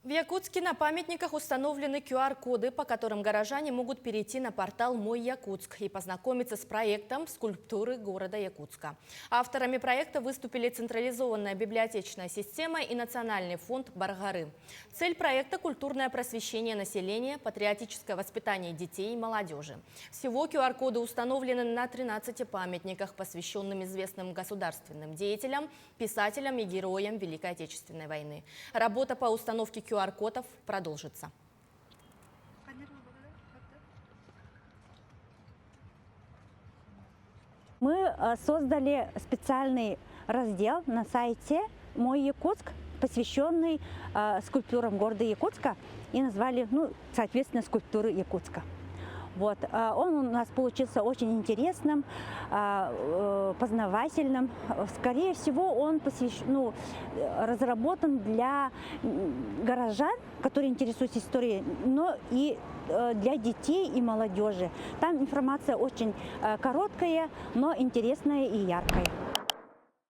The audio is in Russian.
В Якутске на памятниках установлены QR-коды, по которым горожане могут перейти на портал «Мой Якутск» и познакомиться с проектом скульптуры города Якутска. Авторами проекта выступили централизованная библиотечная система и Национальный фонд Баргары. Цель проекта – культурное просвещение населения, патриотическое воспитание детей и молодежи. Всего QR-коды установлены на 13 памятниках, посвященным известным государственным деятелям, писателям и героям Великой Отечественной войны. Работа по установке QR-кодов продолжится. Мы создали специальный раздел на сайте «Мой Якутск», посвященный скульптурам города Якутска, и назвали, соответственно, скульптуры Якутска. Вот. Он у нас получился очень интересным, познавательным. Скорее всего, он разработан для горожан, которые интересуются историей, но и для детей и молодежи. Там информация очень короткая, но интересная и яркая.